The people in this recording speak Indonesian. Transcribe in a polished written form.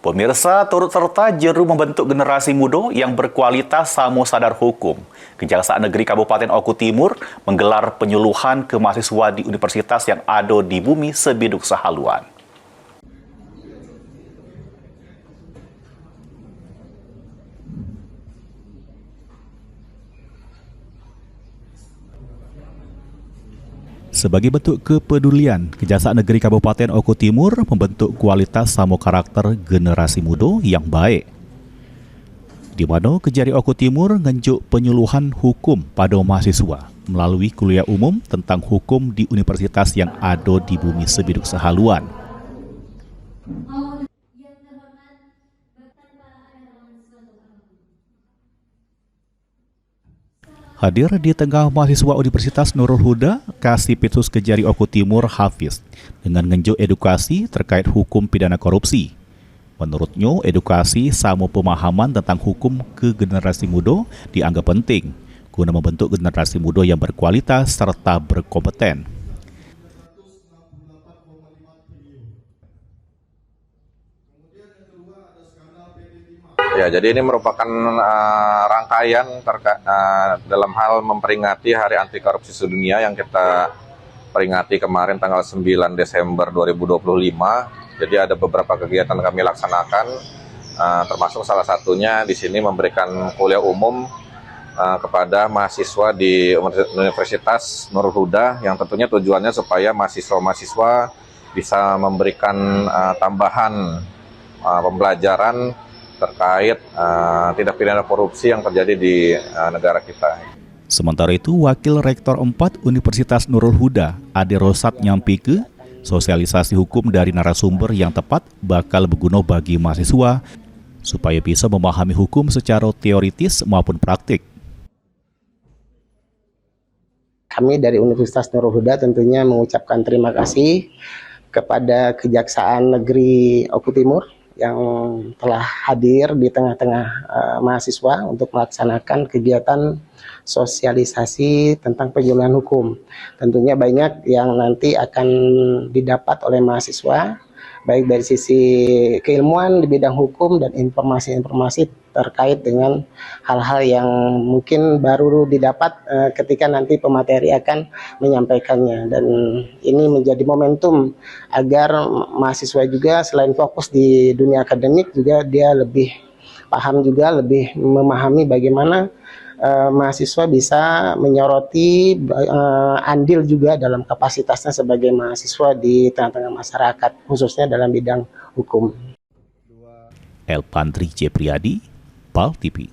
Pemirsa turut serta jeru membentuk generasi muda yang berkualitas sama sadar hukum. Kejaksaan Negeri Kabupaten Oku Timur menggelar penyuluhan ke mahasiswa di universitas yang ada di bumi Sebiduk Sahaluan. Sebagai bentuk kepedulian, Kejaksaan Negeri Kabupaten Oku Timur membentuk kualitas sama karakter generasi muda yang baik. Di mana Kejari Oku Timur ngenjuk penyuluhan hukum pada mahasiswa melalui kuliah umum tentang hukum di universitas yang ada di bumi Sebiduk Sahaluan. Hadir di tengah mahasiswa Universitas Nurul Huda, Kasipitsus Kejari Oku Timur Hafiz dengan ngenjuk edukasi terkait hukum pidana korupsi. Menurutnya, edukasi sama pemahaman tentang hukum ke generasi muda dianggap penting guna membentuk generasi muda yang berkualitas serta berkompeten. Ya, jadi ini merupakan rangkaian dalam hal memperingati Hari Anti Korupsi Sedunia yang kita peringati kemarin tanggal 9 Desember 2025. Jadi ada beberapa kegiatan kami laksanakan, termasuk salah satunya di sini memberikan kuliah umum kepada mahasiswa di Universitas Nurul Huda, yang tentunya tujuannya supaya mahasiswa-mahasiswa bisa memberikan tambahan pembelajaran terkait tindak pidana korupsi yang terjadi di negara kita. Sementara itu, Wakil Rektor 4 Universitas Nurul Huda, Ade Rosat nyampike, sosialisasi hukum dari narasumber yang tepat bakal berguna bagi mahasiswa supaya bisa memahami hukum secara teoritis maupun praktik. Kami dari Universitas Nurul Huda tentunya mengucapkan terima kasih kepada Kejaksaan Negeri Oku Timur yang telah hadir di tengah-tengah mahasiswa untuk melaksanakan kegiatan sosialisasi tentang penyuluhan hukum. Tentunya banyak yang nanti akan didapat oleh mahasiswa, baik dari sisi keilmuan di bidang hukum dan informasi-informasi terkait dengan hal-hal yang mungkin baru didapat ketika nanti pemateri akan menyampaikannya. Dan ini menjadi momentum agar mahasiswa juga selain fokus di dunia akademik, juga dia lebih paham juga, lebih memahami bagaimana mahasiswa bisa menyoroti andil juga dalam kapasitasnya sebagai mahasiswa di tengah-tengah masyarakat, khususnya dalam bidang hukum. Elpantri C. Priadi, PAL TV.